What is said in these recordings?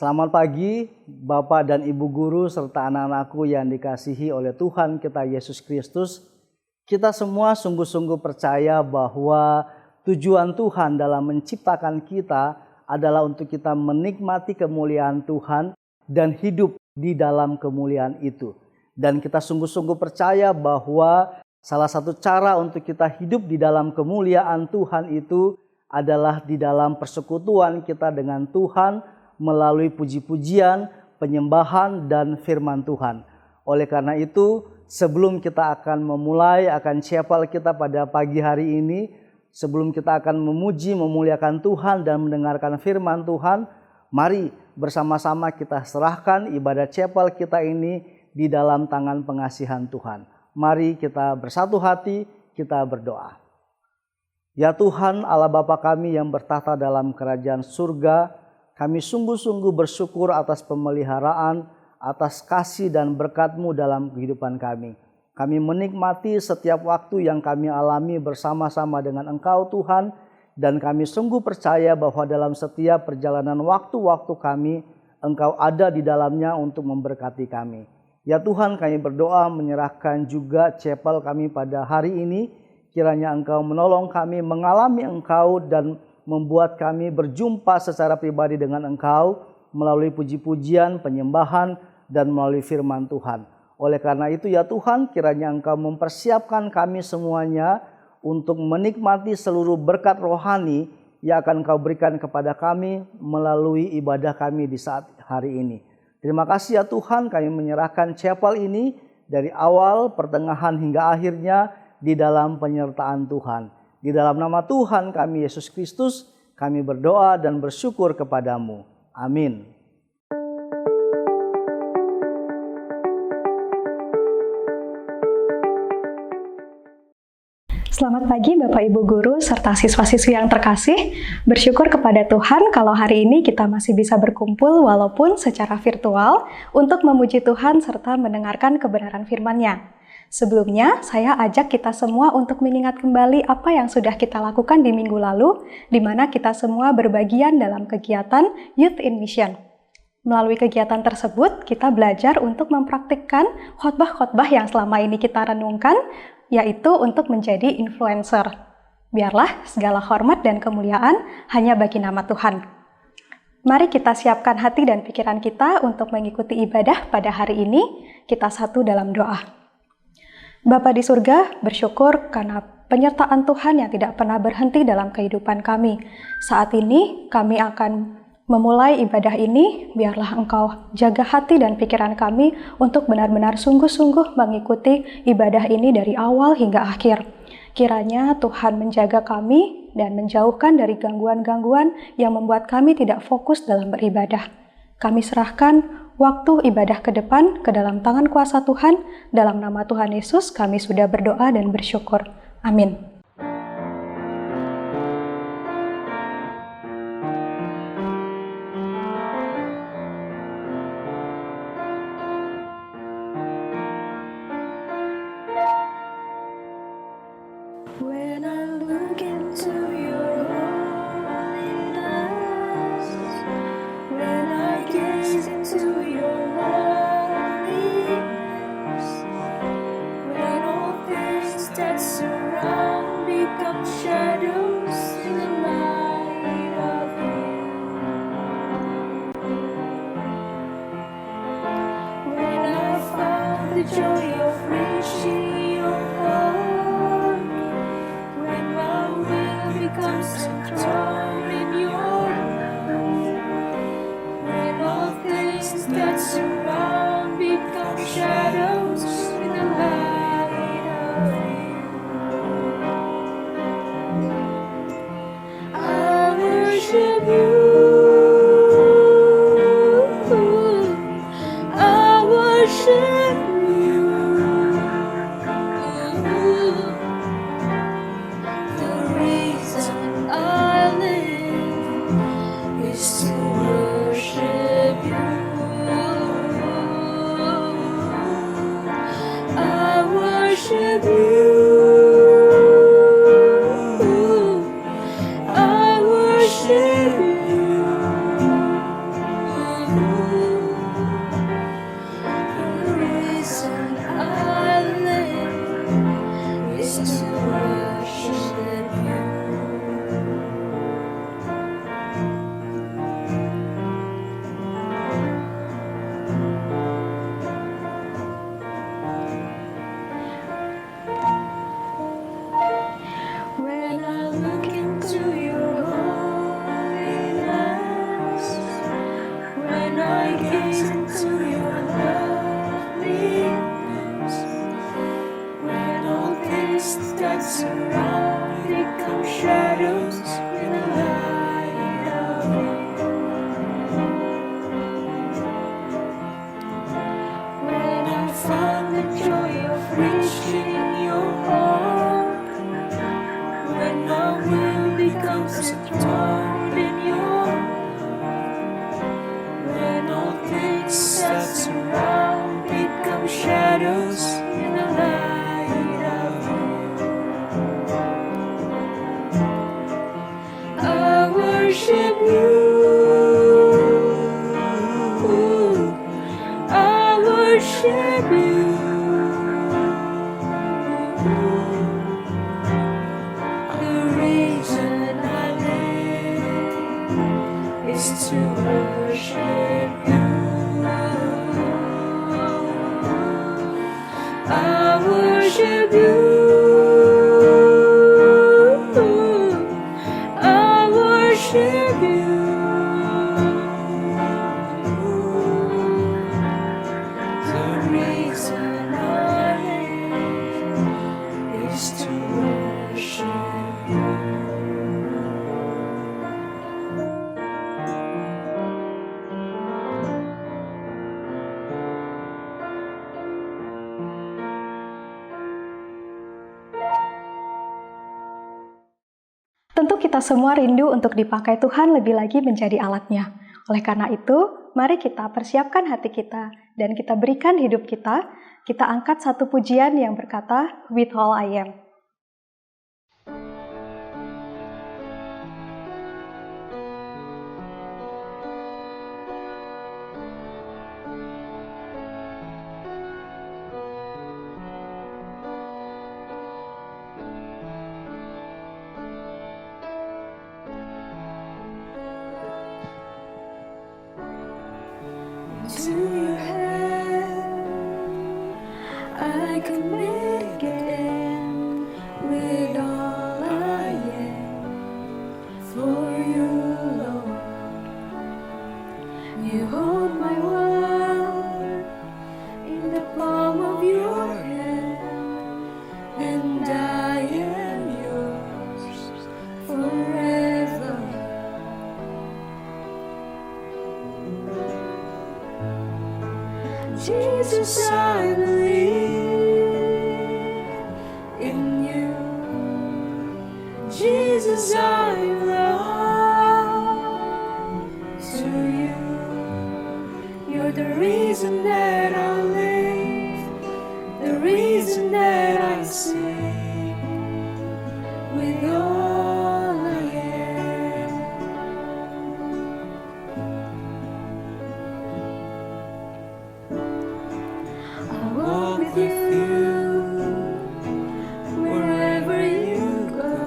Selamat pagi Bapak dan Ibu Guru serta anak-anakku yang dikasihi oleh Tuhan kita Yesus Kristus. Kita semua sungguh-sungguh percaya bahwa tujuan Tuhan dalam menciptakan kita adalah untuk kita menikmati kemuliaan Tuhan dan hidup di dalam kemuliaan itu. Dan kita sungguh-sungguh percaya bahwa salah satu cara untuk kita hidup di dalam kemuliaan Tuhan itu adalah di dalam persekutuan kita dengan Tuhan melalui puji-pujian, penyembahan, dan firman Tuhan. Oleh karena itu, sebelum kita akan memulai akan chapel kita pada pagi hari ini, sebelum kita akan memuji, memuliakan Tuhan dan mendengarkan firman Tuhan, mari bersama-sama kita serahkan ibadah chapel kita ini di dalam tangan pengasihan Tuhan. Mari kita bersatu hati, kita berdoa. Ya Tuhan Allah Bapa kami yang bertahta dalam kerajaan surga, kami sungguh-sungguh bersyukur atas pemeliharaan, atas kasih dan berkat-Mu dalam kehidupan kami. Kami menikmati setiap waktu yang kami alami bersama-sama dengan Engkau Tuhan, dan kami sungguh percaya bahwa dalam setiap perjalanan waktu-waktu kami, Engkau ada di dalamnya untuk memberkati kami. Ya Tuhan, kami berdoa menyerahkan juga chapel kami pada hari ini, kiranya Engkau menolong kami mengalami Engkau dan membuat kami berjumpa secara pribadi dengan Engkau melalui puji-pujian, penyembahan, dan melalui firman Tuhan. Oleh karena itu ya Tuhan, kiranya Engkau mempersiapkan kami semuanya untuk menikmati seluruh berkat rohani yang akan Engkau berikan kepada kami melalui ibadah kami di saat hari ini. Terima kasih ya Tuhan, kami menyerahkan chapel ini dari awal, pertengahan hingga akhirnya di dalam penyertaan Tuhan. Di dalam nama Tuhan kami Yesus Kristus, kami berdoa dan bersyukur kepadamu. Amin. Selamat pagi Bapak Ibu Guru serta siswa-siswi yang terkasih. Bersyukur kepada Tuhan kalau hari ini kita masih bisa berkumpul walaupun secara virtual untuk memuji Tuhan serta mendengarkan kebenaran firman-Nya. Sebelumnya, saya ajak kita semua untuk mengingat kembali apa yang sudah kita lakukan di minggu lalu, di mana kita semua berbagian dalam kegiatan Youth in Mission. Melalui kegiatan tersebut, kita belajar untuk mempraktikkan khotbah-khotbah yang selama ini kita renungkan, yaitu untuk menjadi influencer. Biarlah segala hormat dan kemuliaan hanya bagi nama Tuhan. Mari kita siapkan hati dan pikiran kita untuk mengikuti ibadah pada hari ini. Kita satu dalam doa. Bapa di surga, bersyukur karena penyertaan Tuhan yang tidak pernah berhenti dalam kehidupan kami. Saat ini kami akan memulai ibadah ini, biarlah Engkau jaga hati dan pikiran kami untuk benar-benar sungguh-sungguh mengikuti ibadah ini dari awal hingga akhir. Kiranya Tuhan menjaga kami dan menjauhkan dari gangguan-gangguan yang membuat kami tidak fokus dalam beribadah. Kami serahkan waktu ibadah ke depan ke dalam tangan kuasa Tuhan. Dalam nama Tuhan Yesus kami sudah berdoa dan bersyukur. Amin. When I look into your holiness, when I gaze into your loveliness, when all things that surround become shadows in the light of you, when I found the joy of reaching your heart, when my will becomes secure in your love, when all things that surround become shadows in the light of you, I worship you. I worship you. The reason I live is to worship you. I worship you. I worship you. is to worship you. I worship you. I worship you. The reason I live is to worship you. Tentu kita semua rindu untuk dipakai Tuhan lebih lagi menjadi alatnya. Oleh karena itu, mari kita persiapkan hati kita dan kita berikan hidup kita. Kita angkat satu pujian yang berkata, With all I am. To your hand I commit again with all I am for you, Lord. You hold my world in the palm of your hand, and I am yours forever. Jesus, I believe in you. Jesus, I belong to you. You're the reason that I live, the reason that I sing with all I am. I'll walk with you wherever you go,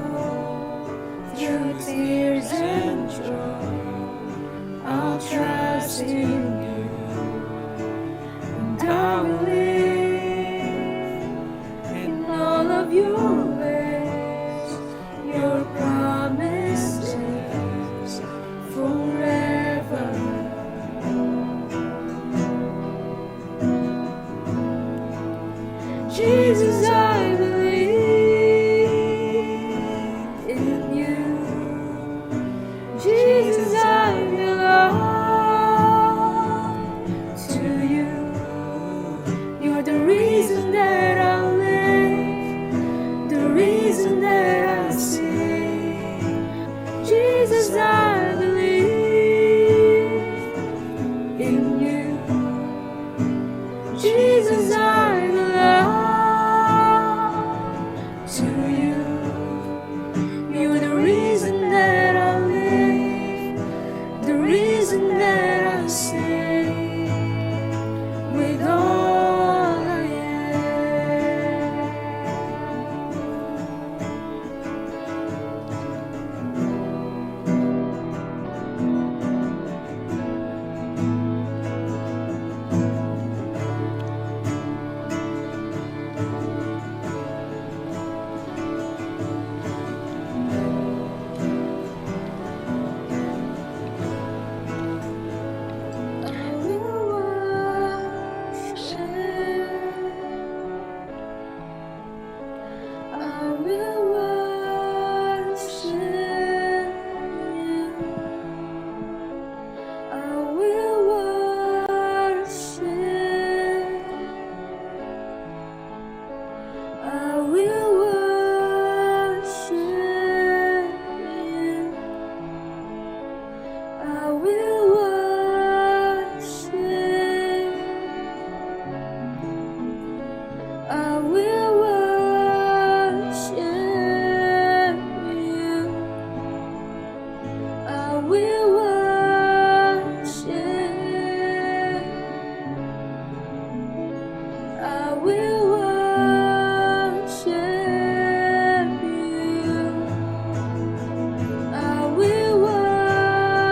through tears and joy. I'll trust in you, and I will live in all of your ways. Your promises forever. Jesus, I believe in you. Jesus, I belong to you. You're the reason that I live, the reason that I sing. Jesus, I believe in you. Jesus, I belong to you. You're the reason that I live, the reason that I sing with all I am. I will worship. I will worship you. I will worship. I will worship you. I will worship. I will worship you. I will worship. I will worship you. I will worship.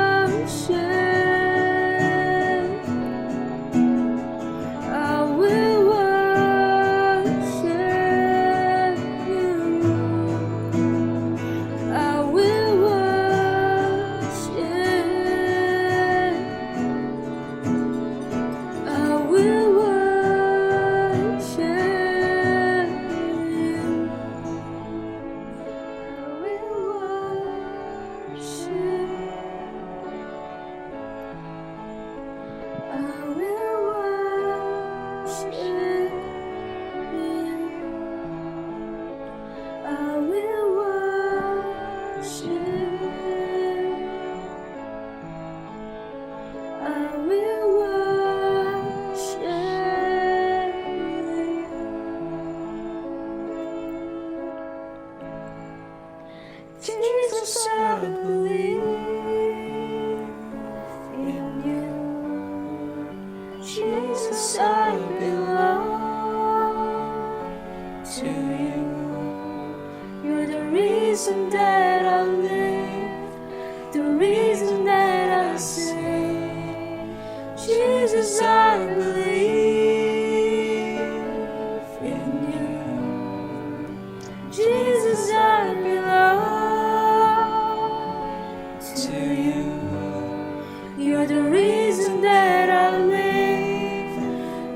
You're the reason that I live,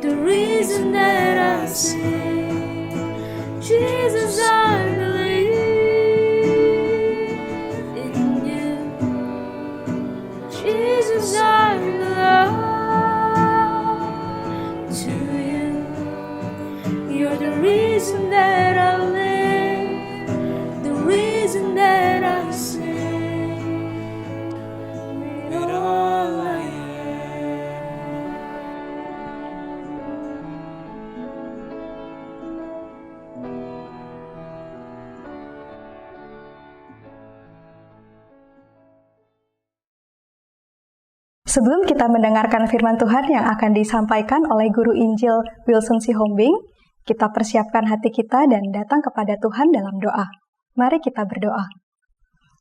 the reason that I sing. Jesus, I believe in you. Jesus, I belong to you. You're the reason that I live, the reason that I sing. With all I am. Sebelum kita mendengarkan firman Tuhan yang akan disampaikan oleh Guru Injil Wilson Sihombing, kita persiapkan hati kita dan datang kepada Tuhan dalam doa. Mari kita berdoa.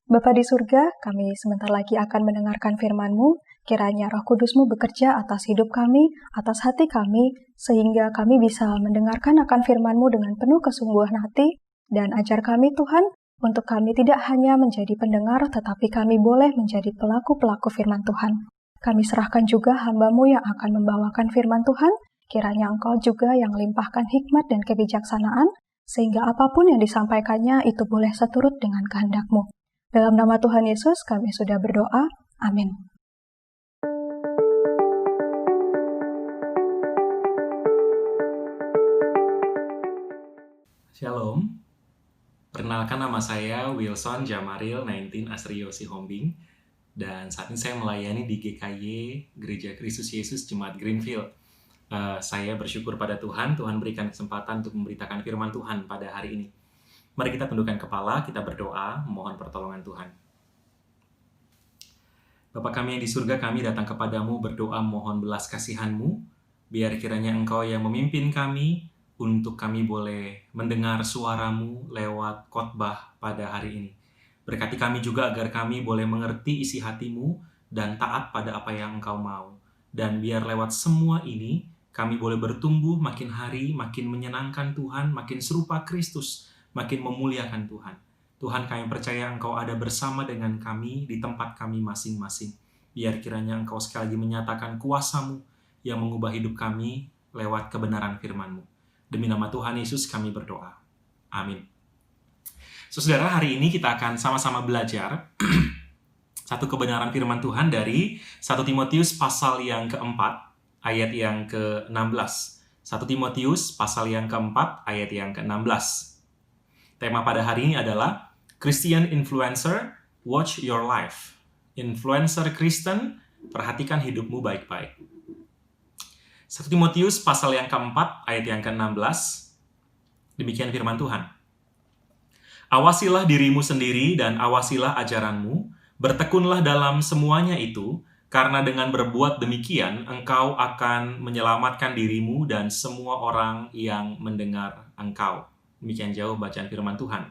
Bapa di surga, kami sebentar lagi akan mendengarkan firman-Mu, kiranya Roh Kudus-Mu bekerja atas hidup kami, atas hati kami, sehingga kami bisa mendengarkan akan firman-Mu dengan penuh kesungguhan hati, dan ajar kami Tuhan, untuk kami tidak hanya menjadi pendengar, tetapi kami boleh menjadi pelaku-pelaku firman Tuhan. Kami serahkan juga hamba-Mu yang akan membawakan firman Tuhan, kiranya Engkau juga yang limpahkan hikmat dan kebijaksanaan, sehingga apapun yang disampaikannya itu boleh seturut dengan kehendak-Mu. Dalam nama Tuhan Yesus kami sudah berdoa. Amin. Shalom, perkenalkan nama saya Wilson Jamaril 19 Asrio Sihombing, dan saat ini saya melayani di GKY Gereja Kristus Yesus Jemaat Greenfield. Saya bersyukur pada Tuhan berikan kesempatan untuk memberitakan firman Tuhan pada hari ini. Mari kita tundukkan kepala, kita berdoa, mohon pertolongan Tuhan. Bapa kami yang di surga, kami datang kepadamu berdoa mohon belas kasihan-Mu, biar kiranya Engkau yang memimpin kami, untuk kami boleh mendengar suara-Mu lewat khotbah pada hari ini. Berkati kami juga agar kami boleh mengerti isi hati-Mu dan taat pada apa yang Engkau mau. Dan biar lewat semua ini, kami boleh bertumbuh makin hari, makin menyenangkan Tuhan, makin serupa Kristus, makin memuliakan Tuhan. Tuhan, kami percaya Engkau ada bersama dengan kami di tempat kami masing-masing. Biar kiranya Engkau sekali lagi menyatakan kuasa-Mu yang mengubah hidup kami lewat kebenaran firman-Mu. Demi nama Tuhan Yesus kami berdoa. Amin. Saudara, hari ini kita akan sama-sama belajar satu kebenaran firman Tuhan dari 1 Timotius pasal yang keempat, ayat yang ke-16. 1 Timotius pasal yang keempat, ayat yang ke-16. Tema pada hari ini adalah Christian Influencer, Watch Your Life. Influencer Kristen, perhatikan hidupmu baik-baik. 1 Timotius pasal yang keempat, ayat yang ke-16. Demikian firman Tuhan. Awasilah dirimu sendiri dan awasilah ajaranmu, bertekunlah dalam semuanya itu, karena dengan berbuat demikian, engkau akan menyelamatkan dirimu dan semua orang yang mendengar engkau. Demikian jauh bacaan firman Tuhan.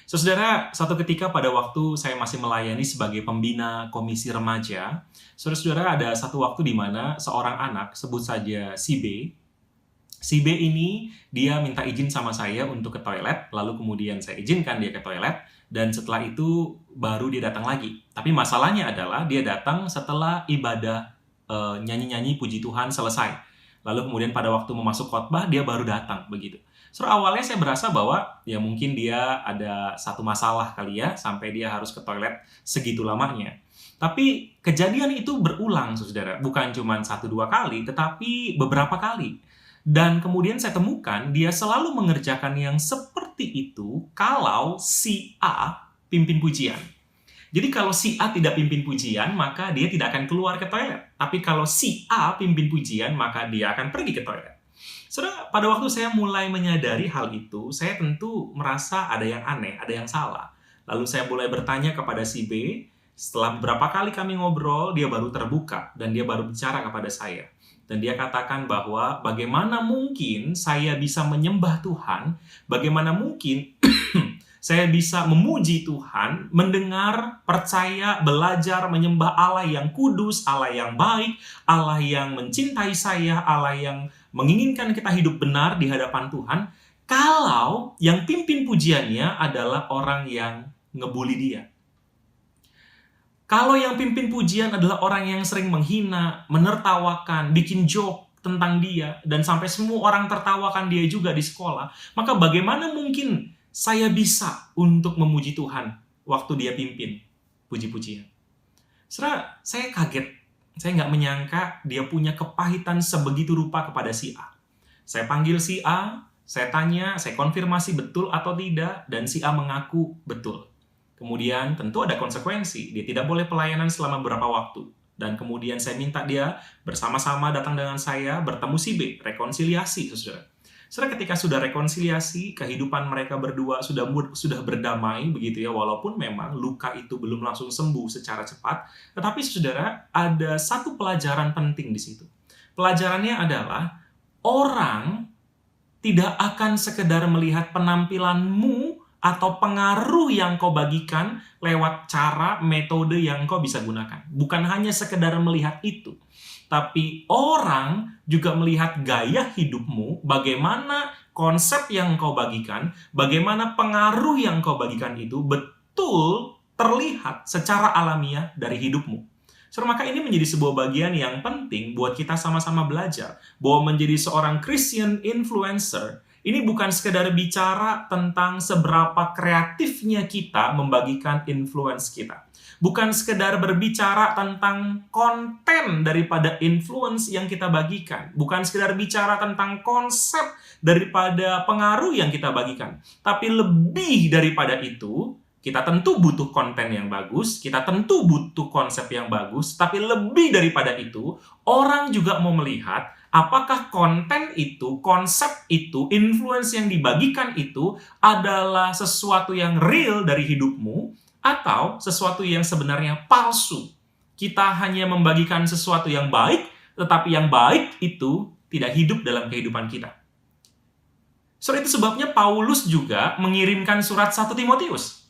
Saudara, satu ketika pada waktu saya masih melayani sebagai pembina komisi remaja, saudara-saudara, ada satu waktu di mana seorang anak, sebut saja si B ini, dia minta izin sama saya untuk ke toilet, lalu kemudian saya izinkan dia ke toilet, dan setelah itu baru dia datang lagi. Tapi masalahnya adalah dia datang setelah ibadah nyanyi-nyanyi puji Tuhan selesai. Lalu kemudian pada waktu mau masuk khotbah, dia baru datang, begitu. So, awalnya saya berasa bahwa ya mungkin dia ada satu masalah kali ya, sampai dia harus ke toilet segitu lamanya. Tapi kejadian itu berulang, saudara. Bukan cuma 1-2 kali, tetapi beberapa kali. Dan kemudian saya temukan dia selalu mengerjakan yang seperti itu kalau si A pimpin pujian. Jadi kalau si A tidak pimpin pujian, maka dia tidak akan keluar ke toilet. Tapi kalau si A pimpin pujian, maka dia akan pergi ke toilet. Saudara, pada waktu saya mulai menyadari hal itu, saya tentu merasa ada yang aneh, ada yang salah. Lalu saya mulai bertanya kepada si B, setelah beberapa kali kami ngobrol, dia baru terbuka dan dia baru bicara kepada saya. Dan dia katakan bahwa bagaimana mungkin saya bisa menyembah Tuhan, bagaimana mungkin saya bisa memuji Tuhan, mendengar, percaya, belajar, menyembah Allah yang kudus, Allah yang baik, Allah yang mencintai saya, Allah yang menginginkan kita hidup benar di hadapan Tuhan, kalau yang pimpin pujiannya adalah orang yang ngebully dia. Kalau yang pimpin pujian adalah orang yang sering menghina, menertawakan, bikin joke tentang dia, dan sampai semua orang tertawakan dia juga di sekolah, maka bagaimana mungkin saya bisa untuk memuji Tuhan waktu dia pimpin puji-pujian? Saudara, saya kaget. Saya nggak menyangka dia punya kepahitan sebegitu rupa kepada si A. Saya panggil si A, saya tanya, saya konfirmasi betul atau tidak, dan si A mengaku betul. Kemudian tentu ada konsekuensi, dia tidak boleh pelayanan selama beberapa waktu. Dan kemudian saya minta dia bersama-sama datang dengan saya, bertemu si B, rekonsiliasi, saudara. Saudara, ketika sudah rekonsiliasi, kehidupan mereka berdua sudah berdamai, begitu ya, walaupun memang luka itu belum langsung sembuh secara cepat, tetapi saudara, ada satu pelajaran penting di situ. Pelajarannya adalah, orang tidak akan sekedar melihat penampilanmu atau pengaruh yang kau bagikan lewat cara, metode yang kau bisa gunakan. Bukan hanya sekedar melihat itu, tapi orang juga melihat gaya hidupmu, bagaimana konsep yang kau bagikan, bagaimana pengaruh yang kau bagikan itu betul terlihat secara alamiah dari hidupmu. So, maka ini menjadi sebuah bagian yang penting buat kita sama-sama belajar bahwa menjadi seorang Christian influencer ini bukan sekedar bicara tentang seberapa kreatifnya kita membagikan influence kita. Bukan sekedar berbicara tentang konten daripada influence yang kita bagikan. Bukan sekedar bicara tentang konsep daripada pengaruh yang kita bagikan. Tapi lebih daripada itu, kita tentu butuh konten yang bagus, kita tentu butuh konsep yang bagus, tapi lebih daripada itu, orang juga mau melihat apakah konten itu, konsep itu, influence yang dibagikan itu adalah sesuatu yang real dari hidupmu, atau sesuatu yang sebenarnya palsu. Kita hanya membagikan sesuatu yang baik, tetapi yang baik itu tidak hidup dalam kehidupan kita. So, itu sebabnya Paulus juga mengirimkan surat 1 Timotius.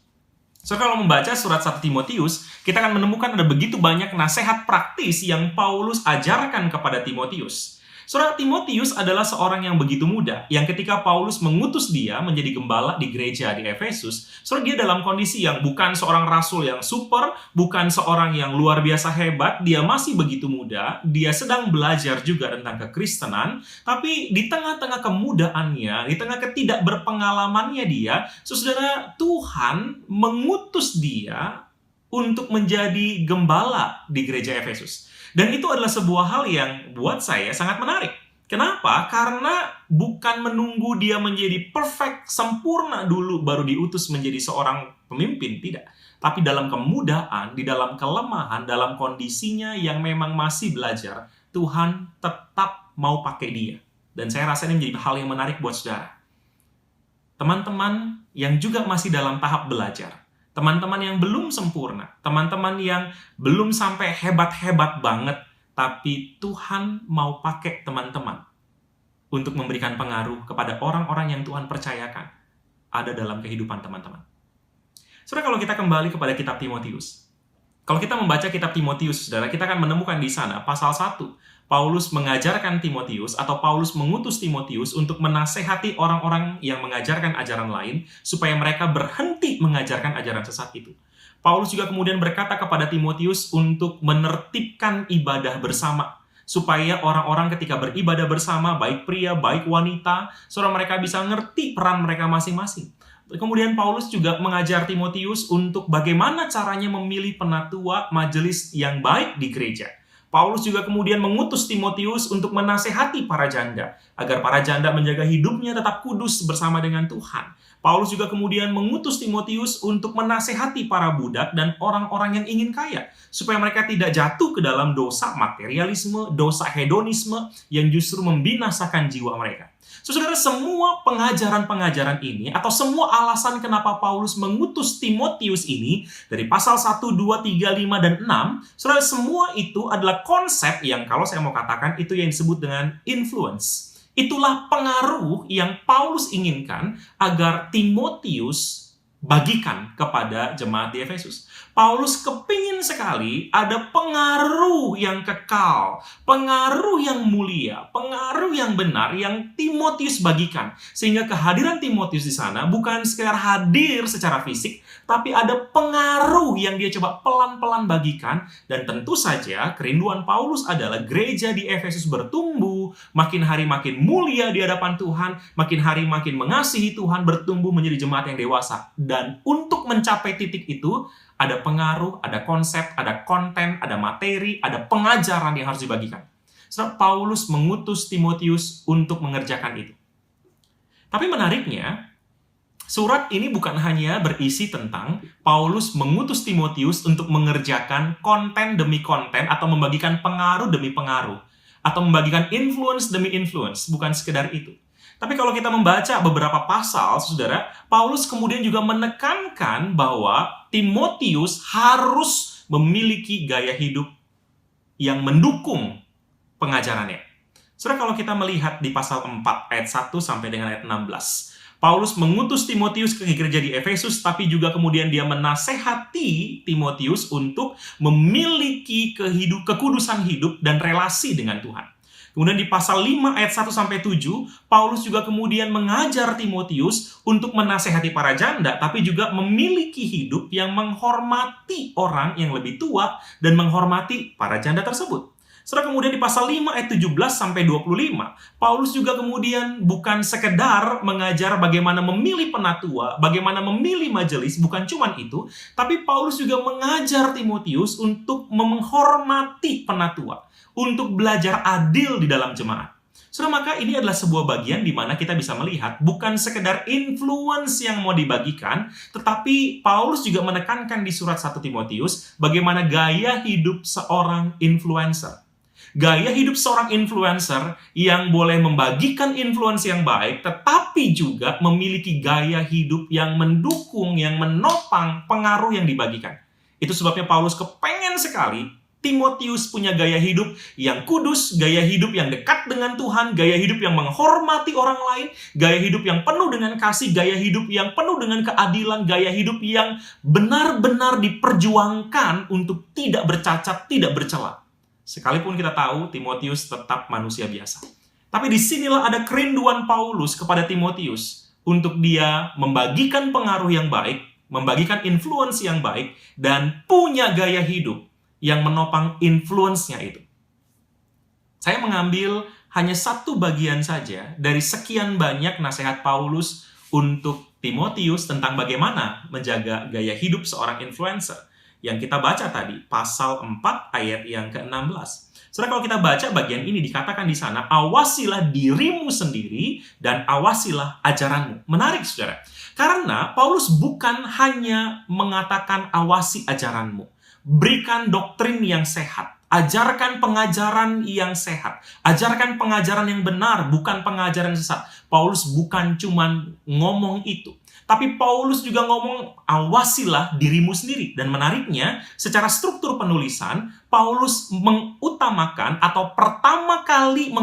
So, kalau membaca surat 1 Timotius, kita akan menemukan ada begitu banyak nasihat praktis yang Paulus ajarkan kepada Timotius. Saudara, Timotius adalah seorang yang begitu muda, yang ketika Paulus mengutus dia menjadi gembala di gereja di Efesus, saudara, dia dalam kondisi yang bukan seorang rasul yang super, bukan seorang yang luar biasa hebat, dia masih begitu muda, dia sedang belajar juga tentang kekristenan, tapi di tengah-tengah kemudaannya, di tengah ketidakberpengalamannya dia, saudara, Tuhan mengutus dia untuk menjadi gembala di gereja Efesus. Dan itu adalah sebuah hal yang buat saya sangat menarik. Kenapa? Karena bukan menunggu dia menjadi perfect, sempurna dulu baru diutus menjadi seorang pemimpin, tidak. Tapi dalam kemudahan, di dalam kelemahan, dalam kondisinya yang memang masih belajar, Tuhan tetap mau pakai dia. Dan saya rasa ini menjadi hal yang menarik buat saudara. Teman-teman yang juga masih dalam tahap belajar, teman-teman yang belum sempurna, teman-teman yang belum sampai hebat-hebat banget, tapi Tuhan mau pakai teman-teman untuk memberikan pengaruh kepada orang-orang yang Tuhan percayakan ada dalam kehidupan teman-teman. Saudara, kalau kita kembali kepada kitab Timotius, kalau kita membaca kitab Timotius, saudara, kita akan menemukan di sana pasal 1, Paulus mengajarkan Timotius atau Paulus mengutus Timotius untuk menasehati orang-orang yang mengajarkan ajaran lain supaya mereka berhenti mengajarkan ajaran sesat itu. Paulus juga kemudian berkata kepada Timotius untuk menertibkan ibadah bersama supaya orang-orang ketika beribadah bersama, baik pria, baik wanita, saudara, mereka bisa ngerti peran mereka masing-masing. Kemudian Paulus juga mengajar Timotius untuk bagaimana caranya memilih penatua majelis yang baik di gereja. Paulus juga kemudian mengutus Timotius untuk menasehati para janda, agar para janda menjaga hidupnya tetap kudus bersama dengan Tuhan. Paulus juga kemudian mengutus Timotius untuk menasehati para budak dan orang-orang yang ingin kaya, supaya mereka tidak jatuh ke dalam dosa materialisme, dosa hedonisme yang justru membinasakan jiwa mereka. Saudara, semua pengajaran-pengajaran ini atau semua alasan kenapa Paulus mengutus Timotius ini dari pasal 1, 2, 3, 5, dan 6, saudara, semua itu adalah konsep yang kalau saya mau katakan itu yang disebut dengan influence. Itulah pengaruh yang Paulus inginkan agar Timotius bagikan kepada jemaat di Efesus. Paulus kepingin sekali ada pengaruh yang kekal, pengaruh yang mulia, pengaruh yang benar yang Timotius bagikan. Sehingga kehadiran Timotius di sana bukan sekedar hadir secara fisik, tapi ada pengaruh yang dia coba pelan-pelan bagikan. Dan tentu saja kerinduan Paulus adalah gereja di Efesus bertumbuh, makin hari makin mulia di hadapan Tuhan, makin hari makin mengasihi Tuhan, bertumbuh menjadi jemaat yang dewasa. Dan untuk mencapai titik itu, ada pengaruh, ada konsep, ada konten, ada materi, ada pengajaran yang harus dibagikan. Sebab Paulus mengutus Timotius untuk mengerjakan itu. Tapi menariknya, surat ini bukan hanya berisi tentang Paulus mengutus Timotius untuk mengerjakan konten demi konten, atau membagikan pengaruh demi pengaruh, atau membagikan influence demi influence. Bukan sekedar itu. Tapi kalau kita membaca beberapa pasal, saudara, Paulus kemudian juga menekankan bahwa Timotius harus memiliki gaya hidup yang mendukung pengajarannya. Saudara, kalau kita melihat di pasal 4 ayat 1 sampai dengan ayat 16, Paulus mengutus Timotius ke gereja di Efesus, tapi juga kemudian dia menasehati Timotius untuk memiliki kekudusan hidup dan relasi dengan Tuhan. Kemudian di pasal 5 ayat 1 sampai 7, Paulus juga kemudian mengajar Timotius untuk menasehati para janda, tapi juga memiliki hidup yang menghormati orang yang lebih tua dan menghormati para janda tersebut. Setelah kemudian di pasal 5 ayat 17 sampai 25, Paulus juga kemudian bukan sekedar mengajar bagaimana memilih penatua, bagaimana memilih majelis, bukan cuma itu, tapi Paulus juga mengajar Timotius untuk menghormati penatua, untuk belajar adil di dalam jemaat. Saudara, maka ini adalah sebuah bagian di mana kita bisa melihat bukan sekedar influence yang mau dibagikan, tetapi Paulus juga menekankan di surat 1 Timotius bagaimana gaya hidup seorang influencer. Gaya hidup seorang influencer yang boleh membagikan influence yang baik, tetapi juga memiliki gaya hidup yang mendukung, yang menopang pengaruh yang dibagikan. Itu sebabnya Paulus kepengen sekali Timotius punya gaya hidup yang kudus, gaya hidup yang dekat dengan Tuhan, gaya hidup yang menghormati orang lain, gaya hidup yang penuh dengan kasih, gaya hidup yang penuh dengan keadilan, gaya hidup yang benar-benar diperjuangkan untuk tidak bercacat, tidak bercela. Sekalipun kita tahu Timotius tetap manusia biasa. Tapi disinilah ada kerinduan Paulus kepada Timotius untuk dia membagikan pengaruh yang baik, membagikan influence yang baik, dan punya gaya hidup yang menopang influence-nya itu. Saya mengambil hanya satu bagian saja dari sekian banyak nasihat Paulus untuk Timotius tentang bagaimana menjaga gaya hidup seorang influencer. Yang kita baca tadi, pasal 4 ayat yang ke-16. Saudara, kalau kita baca bagian ini dikatakan di sana, awasilah dirimu sendiri dan awasilah ajaranmu. Menarik, saudara. Karena Paulus bukan hanya mengatakan awasi ajaranmu. Berikan doktrin yang sehat. Ajarkan pengajaran yang sehat. Ajarkan pengajaran yang benar, bukan pengajaran sesat. Paulus bukan cuma ngomong itu. Tapi Paulus juga ngomong, awasilah dirimu sendiri. Dan menariknya, secara struktur penulisan, Paulus mengutamakan atau pertama kali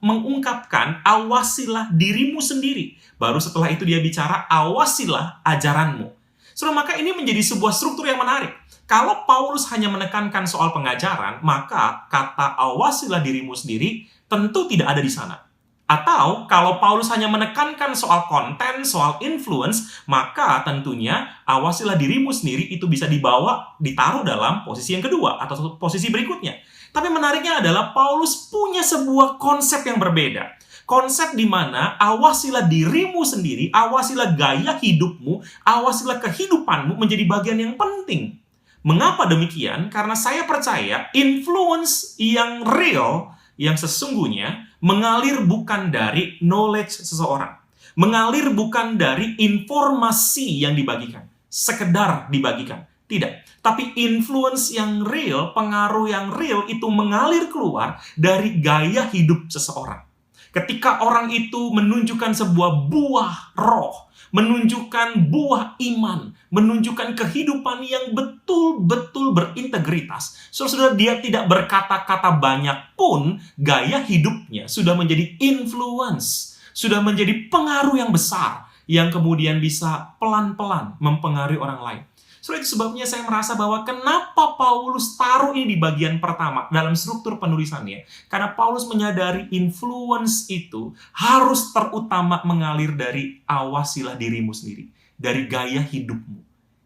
mengungkapkan, awasilah dirimu sendiri. Baru setelah itu dia bicara, awasilah ajaranmu. Saudara, maka ini menjadi sebuah struktur yang menarik. Kalau Paulus hanya menekankan soal pengajaran, maka kata awasilah dirimu sendiri tentu tidak ada di sana. Atau kalau Paulus hanya menekankan soal konten, soal influence, maka tentunya awasilah dirimu sendiri itu bisa ditaruh dalam posisi yang kedua atau posisi berikutnya. Tapi menariknya adalah Paulus punya sebuah konsep yang berbeda. Konsep di mana awasilah dirimu sendiri, awasilah gaya hidupmu, awasilah kehidupanmu menjadi bagian yang penting. Mengapa demikian? Karena saya percaya influence yang real, yang sesungguhnya mengalir bukan dari knowledge seseorang. Mengalir bukan dari informasi yang dibagikan. Sekedar dibagikan. Tidak. Tapi influence yang real, pengaruh yang real itu mengalir keluar dari gaya hidup seseorang. Ketika orang itu menunjukkan sebuah buah roh, menunjukkan buah iman, menunjukkan kehidupan yang betul-betul berintegritas. Saudara, dia tidak berkata-kata banyak pun, gaya hidupnya sudah menjadi influence, sudah menjadi pengaruh yang besar, yang kemudian bisa pelan-pelan mempengaruhi orang lain. Itu sebabnya saya merasa bahwa kenapa Paulus taruh ini di bagian pertama dalam struktur penulisannya. Karena Paulus menyadari influence itu harus terutama mengalir dari awasilah dirimu sendiri. Dari gaya hidupmu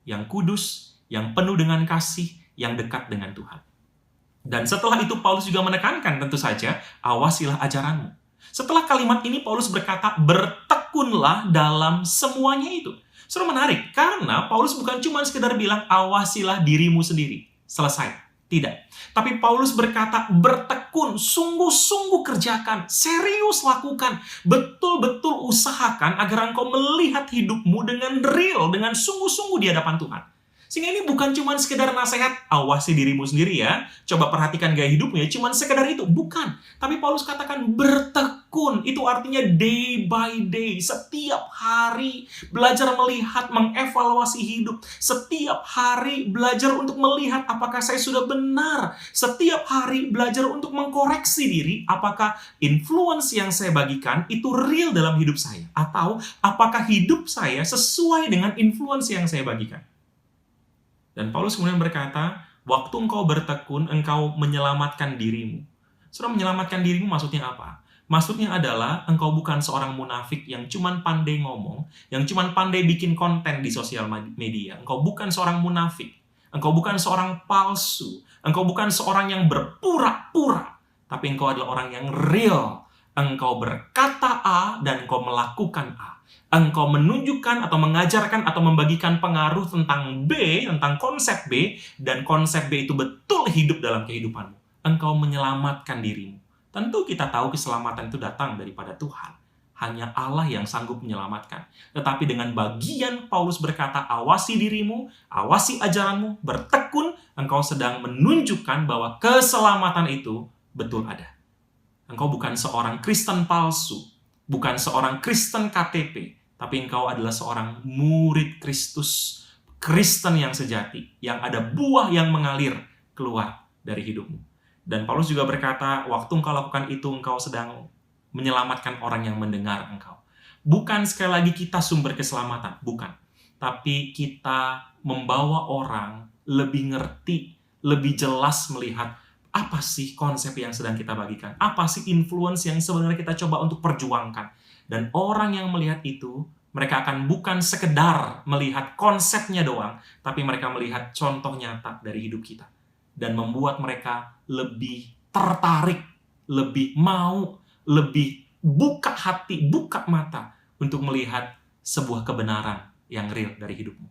yang kudus, yang penuh dengan kasih, yang dekat dengan Tuhan. Dan setelah itu Paulus juga menekankan tentu saja, awasilah ajaranmu. Setelah kalimat ini Paulus berkata, bertekunlah dalam semuanya itu. Sudah menarik, karena Paulus bukan cuma sekedar bilang, awasilah dirimu sendiri. Selesai. Tidak. Tapi Paulus berkata, bertekun, sungguh-sungguh kerjakan, serius lakukan, betul-betul usahakan agar engkau melihat hidupmu dengan real, dengan sungguh-sungguh di hadapan Tuhan. Sehingga ini bukan cuma sekedar nasihat, awasi dirimu sendiri ya, coba perhatikan gaya hidupmu ya, cuma sekedar itu. Bukan. Tapi Paulus katakan bertekun, itu artinya day by day, setiap hari belajar melihat, mengevaluasi hidup. Setiap hari belajar untuk melihat apakah saya sudah benar. Setiap hari belajar untuk mengkoreksi diri, apakah influence yang saya bagikan itu real dalam hidup saya. Atau apakah hidup saya sesuai dengan influence yang saya bagikan. Dan Paulus kemudian berkata, waktu engkau bertekun, engkau menyelamatkan dirimu. Saudara, menyelamatkan dirimu maksudnya apa? Maksudnya adalah engkau bukan seorang munafik yang cuman pandai ngomong, yang cuman pandai bikin konten di sosial media. Engkau bukan seorang munafik. Engkau bukan seorang palsu. Engkau bukan seorang yang berpura-pura. Tapi engkau adalah orang yang real. Engkau berkata A dan engkau melakukan A. Engkau menunjukkan atau mengajarkan atau membagikan pengaruh tentang B, tentang konsep B, dan konsep B itu betul hidup dalam kehidupanmu. Engkau menyelamatkan dirimu. Tentu kita tahu keselamatan itu datang daripada Tuhan. Hanya Allah yang sanggup menyelamatkan. Tetapi dengan bagian Paulus berkata, awasi dirimu, awasi ajaranmu, bertekun, engkau sedang menunjukkan bahwa keselamatan itu betul ada. Engkau bukan seorang Kristen palsu, bukan seorang Kristen KTP, tapi engkau adalah seorang murid Kristus, Kristen yang sejati, yang ada buah yang mengalir keluar dari hidupmu. Dan Paulus juga berkata, waktu engkau lakukan itu, engkau sedang menyelamatkan orang yang mendengar engkau. Bukan sekali lagi kita sumber keselamatan, bukan. Tapi kita membawa orang lebih ngerti, lebih jelas melihat apa sih konsep yang sedang kita bagikan? Apa sih influence yang sebenarnya kita coba untuk perjuangkan? Dan orang yang melihat itu, mereka akan bukan sekedar melihat konsepnya doang, tapi mereka melihat contoh nyata dari hidup kita. Dan membuat mereka lebih tertarik, lebih mau, lebih buka hati, buka mata untuk melihat sebuah kebenaran yang real dari hidupmu.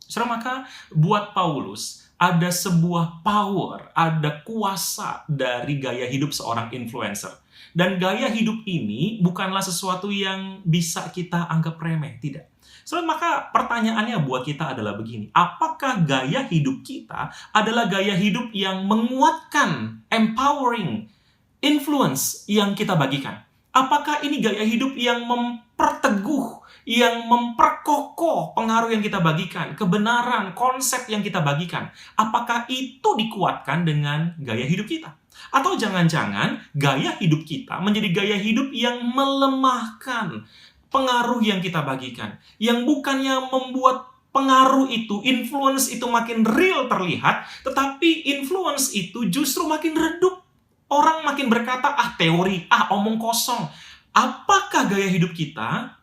Saudara, maka buat Paulus, ada sebuah power, ada kuasa dari gaya hidup seorang influencer. Dan gaya hidup ini bukanlah sesuatu yang bisa kita anggap remeh, tidak. So, maka pertanyaannya buat kita adalah begini, apakah gaya hidup kita adalah gaya hidup yang menguatkan, empowering, influence yang kita bagikan? Apakah ini gaya hidup yang memperteguh, yang memperkokoh pengaruh yang kita bagikan, kebenaran, konsep yang kita bagikan? Apakah itu dikuatkan dengan gaya hidup kita? Atau jangan-jangan gaya hidup kita menjadi gaya hidup yang melemahkan pengaruh yang kita bagikan, yang bukannya membuat pengaruh itu, influence itu makin real terlihat, tetapi influence itu justru makin redup. Orang makin berkata, teori, omong kosong. Apakah gaya hidup kita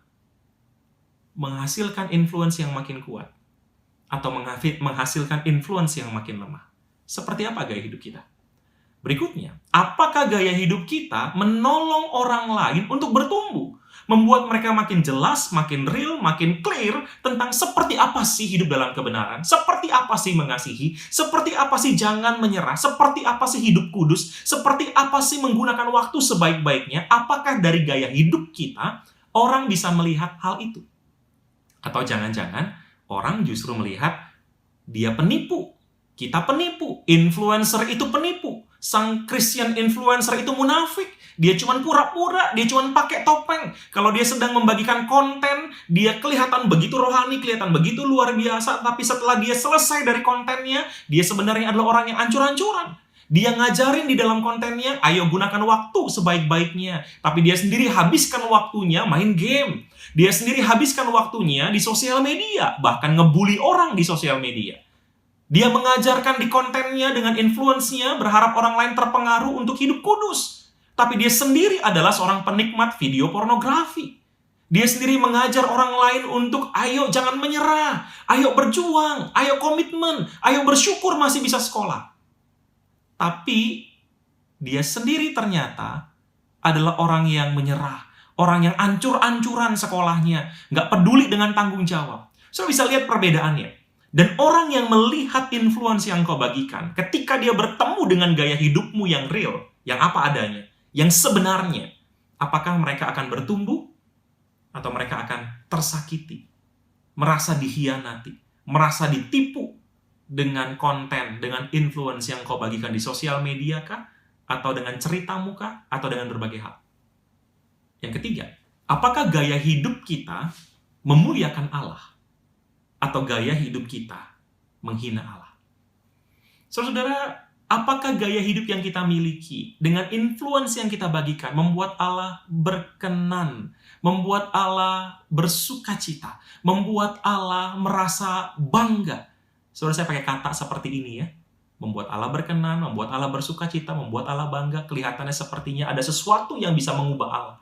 menghasilkan influence yang makin kuat? Atau menghasilkan influence yang makin lemah? Seperti apa gaya hidup kita? Berikutnya, apakah gaya hidup kita menolong orang lain untuk bertumbuh? Membuat mereka makin jelas, makin real, makin clear tentang seperti apa sih hidup dalam kebenaran, seperti apa sih mengasihi, seperti apa sih jangan menyerah, seperti apa sih hidup kudus, seperti apa sih menggunakan waktu sebaik-baiknya. Apakah dari gaya hidup kita, orang bisa melihat hal itu? Atau jangan-jangan orang justru melihat dia penipu, kita penipu, influencer itu penipu, sang Christian influencer itu munafik. Dia cuma pura-pura, dia cuma pakai topeng. Kalau dia sedang membagikan konten, dia kelihatan begitu rohani, kelihatan begitu luar biasa. Tapi setelah dia selesai dari kontennya, dia sebenarnya adalah orang yang ancur-ancuran. Dia ngajarin di dalam kontennya, ayo gunakan waktu sebaik-baiknya. Tapi dia sendiri habiskan waktunya main game. Dia sendiri habiskan waktunya di sosial media, bahkan ngebully orang di sosial media. Dia mengajarkan di kontennya dengan influence-nya, berharap orang lain terpengaruh untuk hidup kudus. Tapi dia sendiri adalah seorang penikmat video pornografi. Dia sendiri mengajar orang lain untuk ayo jangan menyerah, ayo berjuang, ayo komitmen, ayo bersyukur masih bisa sekolah. Tapi dia sendiri ternyata adalah orang yang menyerah, orang yang ancur-ancuran sekolahnya, nggak peduli dengan tanggung jawab. Saudara bisa lihat perbedaannya. Dan orang yang melihat influence yang kau bagikan, ketika dia bertemu dengan gaya hidupmu yang real, yang apa adanya, yang sebenarnya, apakah mereka akan bertumbuh? Atau mereka akan tersakiti, merasa dikhianati, merasa ditipu dengan konten, dengan influence yang kau bagikan di sosial media kah? Atau dengan ceritamu kah? Atau dengan berbagai hal? Yang ketiga, apakah gaya hidup kita memuliakan Allah? Atau gaya hidup kita menghina Allah? Saudara, apakah gaya hidup yang kita miliki dengan influence yang kita bagikan membuat Allah berkenan, membuat Allah bersuka cita, membuat Allah merasa bangga? Saudara, saya pakai kata seperti ini ya. Membuat Allah berkenan, membuat Allah bersuka cita, membuat Allah bangga. Kelihatannya sepertinya ada sesuatu yang bisa mengubah Allah.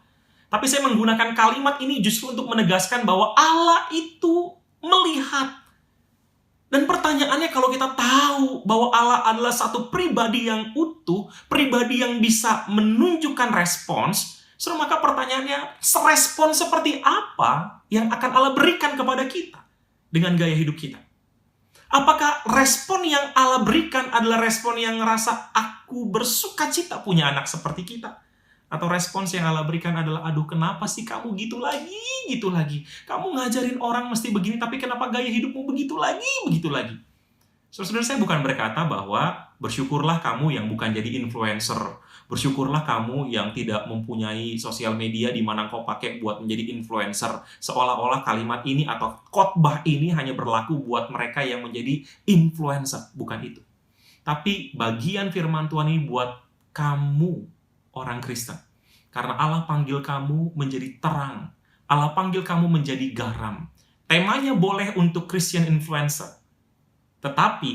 Tapi saya menggunakan kalimat ini justru untuk menegaskan bahwa Allah itu melihat. Dan pertanyaannya, kalau kita tahu bahwa Allah adalah satu pribadi yang utuh, pribadi yang bisa menunjukkan respons, maka pertanyaannya, respons seperti apa yang akan Allah berikan kepada kita dengan gaya hidup kita? Apakah respon yang Allah berikan adalah respon yang ngerasa aku bersuka cita punya anak seperti kita? Atau respons yang Allah berikan adalah, aduh kenapa sih kamu gitu lagi. Kamu ngajarin orang mesti begini, tapi kenapa gaya hidupmu begitu lagi. Saudara, saya bukan berkata bahwa bersyukurlah kamu yang bukan jadi influencer. Bersyukurlah kamu yang tidak mempunyai sosial media di mana kau pakai buat menjadi influencer. Seolah-olah kalimat ini atau khotbah ini hanya berlaku buat mereka yang menjadi influencer. Bukan itu. Tapi bagian firman Tuhan ini buat kamu, orang Kristen. Karena Allah panggil kamu menjadi terang. Allah panggil kamu menjadi garam. Temanya boleh untuk Christian influencer. Tetapi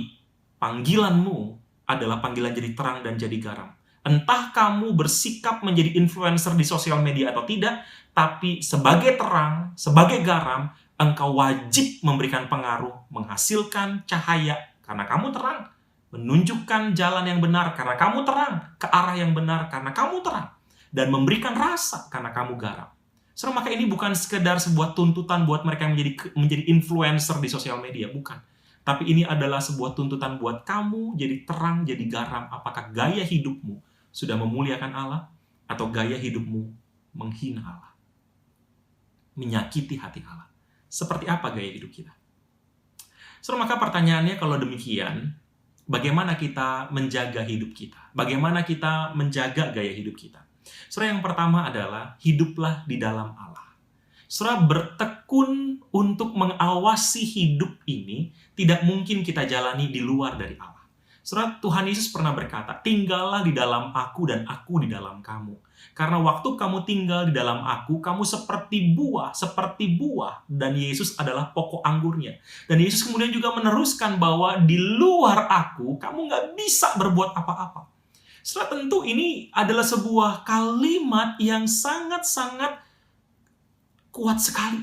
panggilanmu adalah panggilan jadi terang dan jadi garam. Entah kamu bersikap menjadi influencer di sosial media atau tidak, tapi sebagai terang, sebagai garam, engkau wajib memberikan pengaruh, menghasilkan cahaya karena kamu terang. Menunjukkan jalan yang benar karena kamu terang, ke arah yang benar karena kamu terang, dan memberikan rasa karena kamu garam. Maka ini bukan sekedar sebuah tuntutan buat mereka yang menjadi influencer di sosial media, bukan. Tapi ini adalah sebuah tuntutan buat kamu jadi terang, jadi garam. Apakah gaya hidupmu sudah memuliakan Allah atau gaya hidupmu menghina Allah, menyakiti hati Allah? Seperti apa gaya hidup kita? Maka pertanyaannya kalau demikian, bagaimana kita menjaga hidup kita? Bagaimana kita menjaga gaya hidup kita? Saudara, yang pertama adalah hiduplah di dalam Allah. Saudara, bertekun untuk mengawasi hidup ini tidak mungkin kita jalani di luar dari Allah. Saudara, Tuhan Yesus pernah berkata, tinggallah di dalam aku dan aku di dalam kamu. Karena waktu kamu tinggal di dalam aku, kamu seperti buah, dan Yesus adalah pokok anggurnya. Dan Yesus kemudian juga meneruskan bahwa di luar aku, kamu nggak bisa berbuat apa-apa. Setelah tentu ini adalah sebuah kalimat yang sangat-sangat kuat sekali.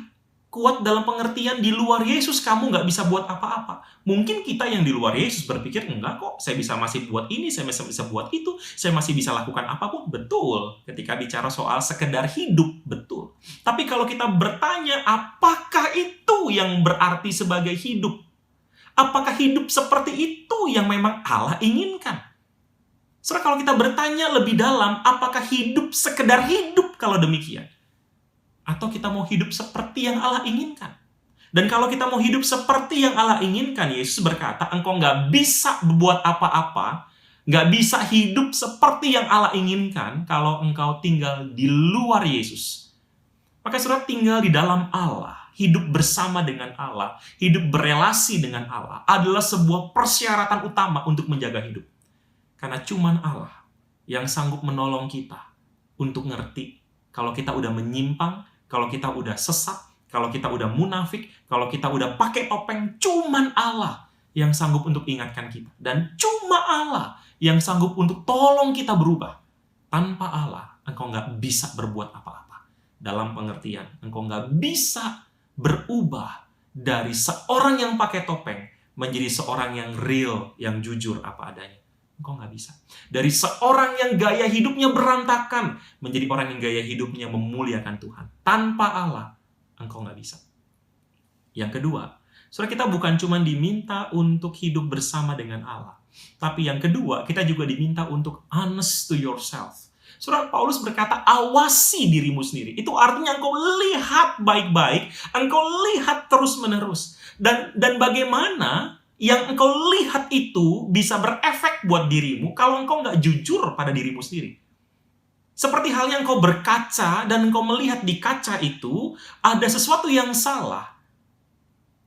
Kuat dalam pengertian di luar Yesus kamu nggak bisa buat apa-apa. Mungkin kita yang di luar Yesus berpikir, enggak kok, saya masih buat ini, saya bisa buat itu, saya masih bisa lakukan apapun. Betul, ketika bicara soal sekedar hidup, betul. Tapi kalau kita bertanya, apakah itu yang berarti sebagai hidup? Apakah hidup seperti itu yang memang Allah inginkan? Saudara, kalau kita bertanya lebih dalam, apakah hidup sekedar hidup kalau demikian? Atau kita mau hidup seperti yang Allah inginkan? Dan kalau kita mau hidup seperti yang Allah inginkan, Yesus berkata, engkau nggak bisa berbuat apa-apa, nggak bisa hidup seperti yang Allah inginkan kalau engkau tinggal di luar Yesus. Maka saudara, tinggal di dalam Allah, hidup bersama dengan Allah, hidup berelasi dengan Allah, adalah sebuah persyaratan utama untuk menjaga hidup. Karena cuman Allah yang sanggup menolong kita untuk ngerti kalau kita udah menyimpang, kalau kita udah sesat, kalau kita udah munafik, kalau kita udah pakai topeng. Cuman Allah yang sanggup untuk ingatkan kita. Dan cuma Allah yang sanggup untuk tolong kita berubah. Tanpa Allah, engkau nggak bisa berbuat apa-apa. Dalam pengertian, engkau nggak bisa berubah dari seorang yang pakai topeng menjadi seorang yang real, yang jujur apa adanya. Engkau nggak bisa. Dari seorang yang gaya hidupnya berantakan menjadi orang yang gaya hidupnya memuliakan Tuhan. Tanpa Allah, engkau nggak bisa. Yang kedua, saudara, kita bukan cuma diminta untuk hidup bersama dengan Allah. Tapi yang kedua, kita juga diminta untuk honest to yourself. Saudara, Paulus berkata, awasi dirimu sendiri. Itu artinya engkau lihat baik-baik, engkau lihat terus-menerus. Dan bagaimana yang engkau lihat itu bisa berefek buat dirimu kalau engkau nggak jujur pada dirimu sendiri. Seperti halnya engkau berkaca dan engkau melihat di kaca itu ada sesuatu yang salah.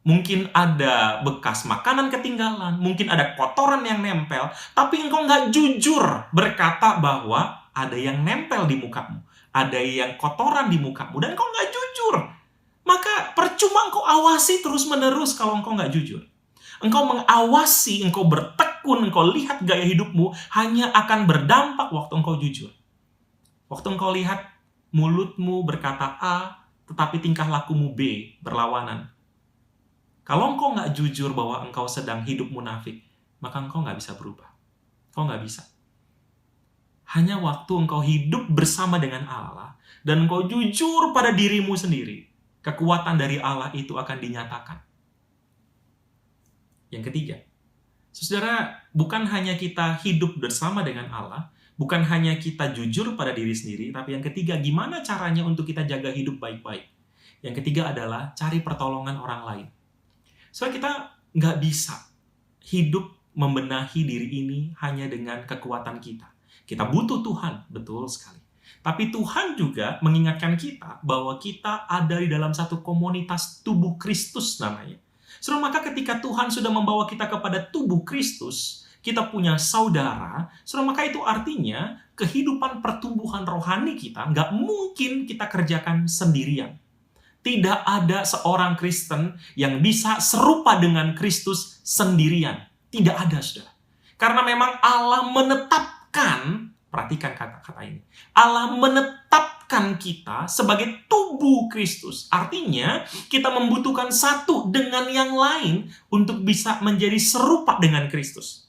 Mungkin ada bekas makanan ketinggalan, mungkin ada kotoran yang nempel, tapi engkau nggak jujur berkata bahwa ada yang nempel di mukamu, ada yang kotoran di mukamu, dan engkau nggak jujur. Maka percuma engkau awasi terus-menerus kalau engkau nggak jujur. Engkau mengawasi, engkau bertekun, engkau lihat gaya hidupmu hanya akan berdampak waktu engkau jujur. Waktu engkau lihat mulutmu berkata A, tetapi tingkah lakumu B, berlawanan. Kalau engkau nggak jujur bahwa engkau sedang hidup munafik, maka engkau nggak bisa berubah. Engkau nggak bisa. Hanya waktu engkau hidup bersama dengan Allah, dan engkau jujur pada dirimu sendiri, kekuatan dari Allah itu akan dinyatakan. Yang ketiga, saudara, bukan hanya kita hidup bersama dengan Allah, bukan hanya kita jujur pada diri sendiri, tapi yang ketiga, gimana caranya untuk kita jaga hidup baik-baik? Yang ketiga adalah cari pertolongan orang lain. Soalnya kita nggak bisa hidup membenahi diri ini hanya dengan kekuatan kita. Kita butuh Tuhan, betul sekali. Tapi Tuhan juga mengingatkan kita bahwa kita ada di dalam satu komunitas tubuh Kristus namanya. Saudara, maka ketika Tuhan sudah membawa kita kepada tubuh Kristus, kita punya saudara, saudara, maka itu artinya kehidupan pertumbuhan rohani kita nggak mungkin kita kerjakan sendirian. Tidak ada seorang Kristen yang bisa serupa dengan Kristus sendirian. Tidak ada, saudara. Karena memang Allah menetapkan, perhatikan kata-kata ini, Allah menetapkan kita sebagai tubuh Kristus. Artinya, kita membutuhkan satu dengan yang lain untuk bisa menjadi serupa dengan Kristus.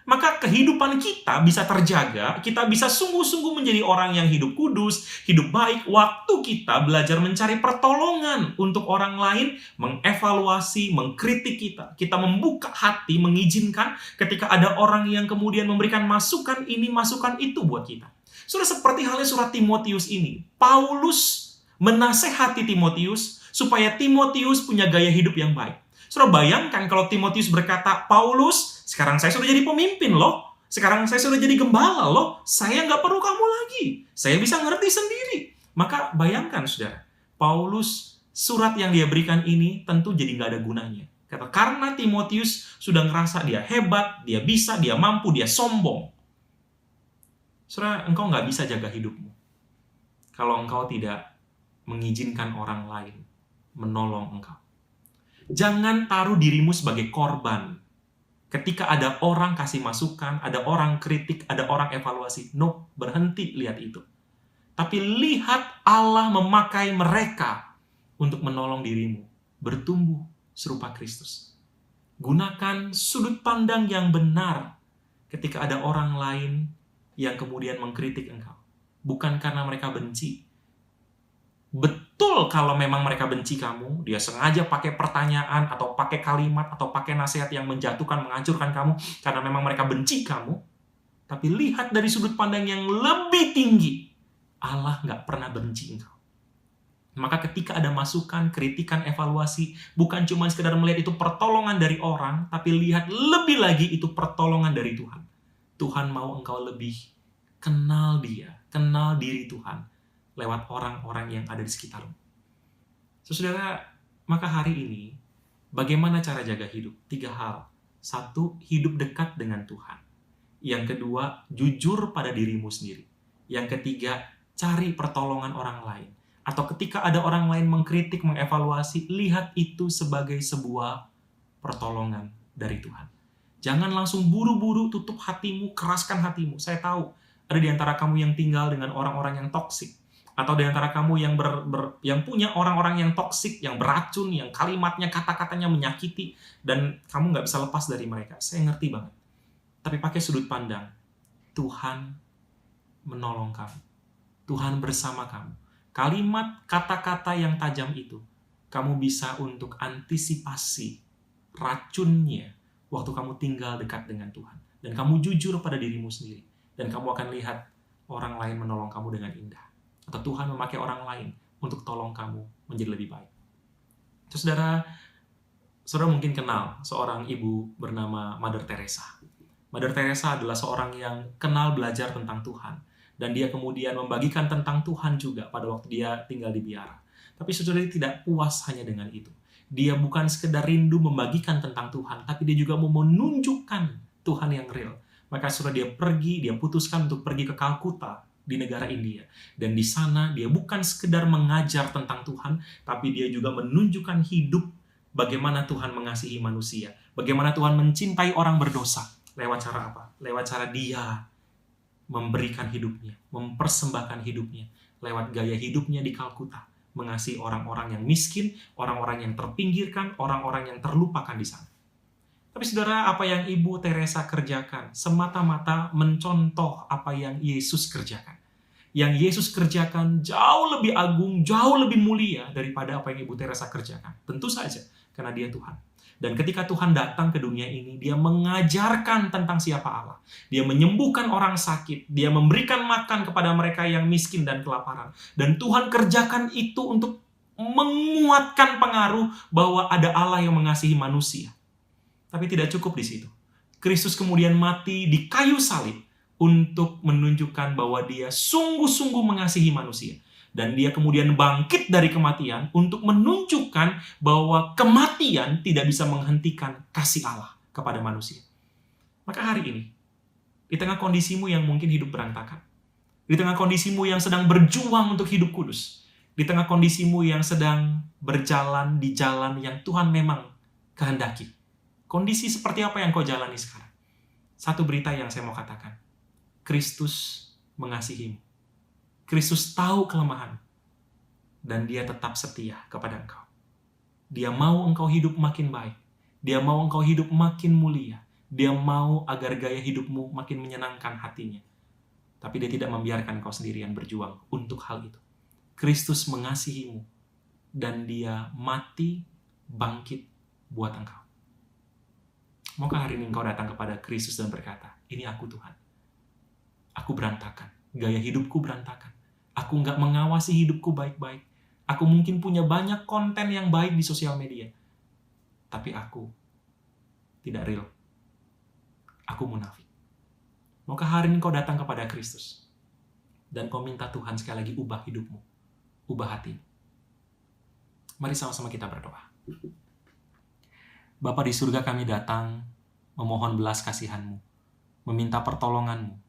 Maka kehidupan kita bisa terjaga, kita bisa sungguh-sungguh menjadi orang yang hidup kudus, hidup baik, waktu kita belajar mencari pertolongan untuk orang lain, mengevaluasi, mengkritik kita. Kita membuka hati, mengizinkan ketika ada orang yang kemudian memberikan masukan ini, masukan itu buat kita. Sudah seperti halnya surat Timotius ini. Paulus menasehati Timotius supaya Timotius punya gaya hidup yang baik. Saudara, bayangkan kalau Timotius berkata, Paulus, sekarang saya sudah jadi pemimpin loh. Sekarang saya sudah jadi gembala loh. Saya nggak perlu kamu lagi. Saya bisa ngerti sendiri. Maka bayangkan, saudara, Paulus, surat yang dia berikan ini tentu jadi nggak ada gunanya. Karena Timotius sudah ngerasa dia hebat, dia bisa, dia mampu, dia sombong. Saudara, engkau nggak bisa jaga hidupmu kalau engkau tidak mengizinkan orang lain menolong engkau. Jangan taruh dirimu sebagai korban. Ketika ada orang kasih masukan, ada orang kritik, ada orang evaluasi. No, berhenti lihat itu. Tapi lihat Allah memakai mereka untuk menolong dirimu bertumbuh serupa Kristus. Gunakan sudut pandang yang benar ketika ada orang lain yang kemudian mengkritik engkau. Bukan karena mereka benci. Betul kalau memang mereka benci kamu, dia sengaja pakai pertanyaan atau pakai kalimat atau pakai nasihat yang menjatuhkan, menghancurkan kamu karena memang mereka benci kamu. Tapi lihat dari sudut pandang yang lebih tinggi. Allah nggak pernah benci engkau. Maka ketika ada masukan, kritikan, evaluasi, bukan cuma sekedar melihat itu pertolongan dari orang, tapi lihat lebih lagi itu pertolongan dari Tuhan. Tuhan mau engkau lebih kenal dia, kenal diri Tuhan lewat orang-orang yang ada di sekitarmu. Saudara, maka hari ini, bagaimana cara jaga hidup? 3 hal. 1, hidup dekat dengan Tuhan. Yang kedua, jujur pada dirimu sendiri. Yang ketiga, cari pertolongan orang lain. Atau ketika ada orang lain mengkritik, mengevaluasi, lihat itu sebagai sebuah pertolongan dari Tuhan. Jangan langsung buru-buru tutup hatimu, keraskan hatimu. Saya tahu ada di antara kamu yang tinggal dengan orang-orang yang toksik. Atau di antara kamu yang yang punya orang-orang yang toksik, yang beracun, yang kalimatnya, kata-katanya menyakiti, dan kamu nggak bisa lepas dari mereka. Saya ngerti banget. Tapi pakai sudut pandang, Tuhan menolong kamu. Tuhan bersama kamu. Kalimat, kata-kata yang tajam itu, kamu bisa untuk antisipasi racunnya waktu kamu tinggal dekat dengan Tuhan. Dan kamu jujur pada dirimu sendiri. Dan kamu akan lihat orang lain menolong kamu dengan indah. Atau Tuhan memakai orang lain untuk tolong kamu menjadi lebih baik. Terus saudara mungkin kenal seorang ibu bernama Mother Teresa. Mother Teresa adalah seorang yang kenal belajar tentang Tuhan. Dan dia kemudian membagikan tentang Tuhan juga pada waktu dia tinggal di biara. Tapi saudara tidak puas hanya dengan itu. Dia bukan sekedar rindu membagikan tentang Tuhan, tapi dia juga mau menunjukkan Tuhan yang real. Maka saudara dia putuskan untuk pergi ke Kalkuta di negara India. Dan di sana dia bukan sekedar mengajar tentang Tuhan, tapi dia juga menunjukkan hidup bagaimana Tuhan mengasihi manusia. Bagaimana Tuhan mencintai orang berdosa. Lewat cara apa? Lewat cara dia memberikan hidupnya, mempersembahkan hidupnya. Lewat gaya hidupnya di Kalkuta. Mengasihi orang-orang yang miskin, orang-orang yang terpinggirkan, orang-orang yang terlupakan di sana. Tapi saudara, apa yang Ibu Teresa kerjakan semata-mata mencontoh apa yang Yesus kerjakan. Yang Yesus kerjakan jauh lebih agung, jauh lebih mulia daripada apa yang Ibu Teresa kerjakan. Tentu saja, karena dia Tuhan. Dan ketika Tuhan datang ke dunia ini, dia mengajarkan tentang siapa Allah. Dia menyembuhkan orang sakit. Dia memberikan makan kepada mereka yang miskin dan kelaparan. Dan Tuhan kerjakan itu untuk menguatkan pengaruh bahwa ada Allah yang mengasihi manusia. Tapi tidak cukup di situ. Kristus kemudian mati di kayu salib untuk menunjukkan bahwa dia sungguh-sungguh mengasihi manusia. Dan dia kemudian bangkit dari kematian untuk menunjukkan bahwa kematian tidak bisa menghentikan kasih Allah kepada manusia. Maka hari ini, di tengah kondisimu yang mungkin hidup berantakan, di tengah kondisimu yang sedang berjuang untuk hidup kudus, di tengah kondisimu yang sedang berjalan di jalan yang Tuhan memang kehendaki, kondisi seperti apa yang kau jalani sekarang? Satu berita yang saya mau katakan, Kristus mengasihimu. Kristus tahu kelemahan, dan dia tetap setia kepada engkau. Dia mau engkau hidup makin baik. Dia mau engkau hidup makin mulia. Dia mau agar gaya hidupmu makin menyenangkan hatinya. Tapi dia tidak membiarkan engkau sendirian berjuang untuk hal itu. Kristus mengasihimu, dan dia mati, bangkit buat engkau. Maukah hari ini engkau datang kepada Kristus dan berkata, ini aku Tuhan. Aku berantakan. Gaya hidupku berantakan. Aku nggak mengawasi hidupku baik-baik. Aku mungkin punya banyak konten yang baik di sosial media. Tapi aku tidak real. Aku munafik. Maukah hari ini kau datang kepada Kristus? Dan kau minta Tuhan sekali lagi ubah hidupmu. Ubah hatimu. Mari sama-sama kita berdoa. Bapa di surga, kami datang memohon belas kasihan-Mu. Meminta pertolongan-Mu.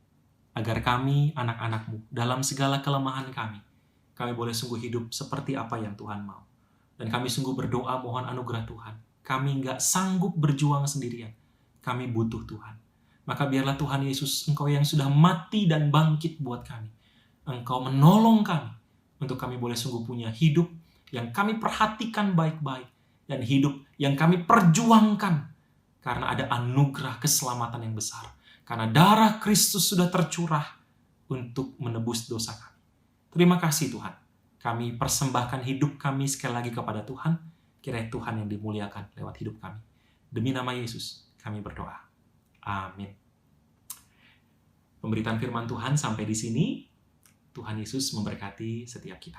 Agar kami, anak-anak-Mu, dalam segala kelemahan kami boleh sungguh hidup seperti apa yang Tuhan mau. Dan kami sungguh berdoa mohon anugerah Tuhan. Kami nggak sanggup berjuang sendirian. Kami butuh Tuhan. Maka biarlah Tuhan Yesus, Engkau yang sudah mati dan bangkit buat kami. Engkau menolong kami untuk kami boleh sungguh punya hidup yang kami perhatikan baik-baik. Dan hidup yang kami perjuangkan. Karena ada anugerah keselamatan yang besar. Karena darah Kristus sudah tercurah untuk menebus dosa kami. Terima kasih Tuhan. Kami persembahkan hidup kami sekali lagi kepada Tuhan. Kiranya Tuhan yang dimuliakan lewat hidup kami. Demi nama Yesus kami berdoa. Amin. Pemberitaan firman Tuhan sampai di sini. Tuhan Yesus memberkati setiap kita.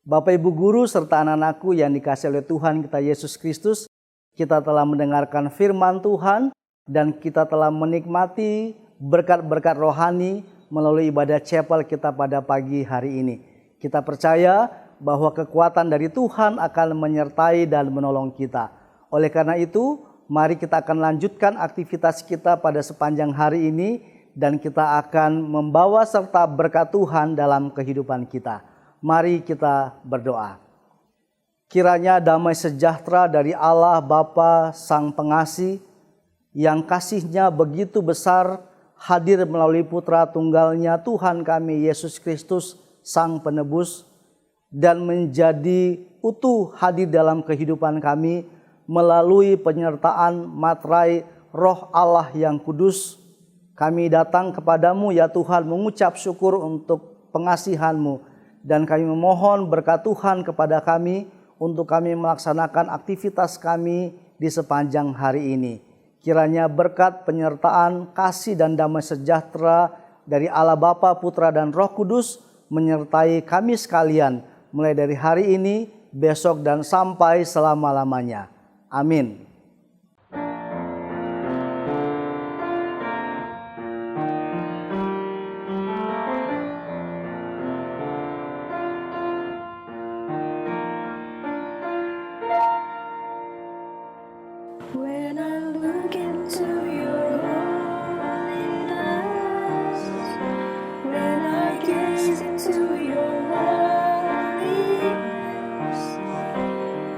Bapak Ibu Guru serta anak-anakku yang dikasihi oleh Tuhan kita Yesus Kristus. Kita telah mendengarkan firman Tuhan. Dan kita telah menikmati berkat-berkat rohani melalui ibadah chapel kita pada pagi hari ini. Kita percaya bahwa kekuatan dari Tuhan akan menyertai dan menolong kita. Oleh karena itu, Mari kita akan lanjutkan aktivitas kita pada sepanjang hari ini dan kita akan membawa serta berkat Tuhan dalam kehidupan kita. Mari kita berdoa. Kiranya damai sejahtera dari Allah Bapa Sang Pengasih yang kasih-Nya begitu besar hadir melalui Putra Tunggal-Nya Tuhan kami Yesus Kristus Sang Penebus dan menjadi utuh hadir dalam kehidupan kami melalui penyertaan materai Roh Allah yang kudus. Kami datang kepadamu ya Tuhan mengucap syukur untuk pengasihan-Mu dan kami memohon berkat Tuhan kepada kami untuk kami melaksanakan aktivitas kami di sepanjang hari ini. Kiranya berkat penyertaan, kasih dan damai sejahtera dari Allah Bapa, Putra dan Roh Kudus menyertai kami sekalian mulai dari hari ini, besok dan sampai selama-lamanya. Amin. When I look into your holiness, when I gaze into your loveliness,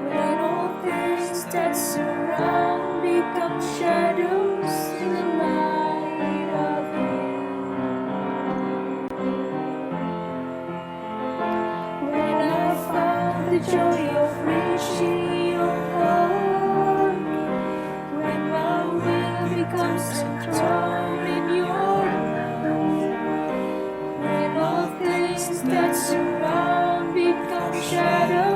when all things that surround become shadows in the light of you, when I found the joy of reaching your heart, when my will becomes torn in your love, when all things that surround become shadows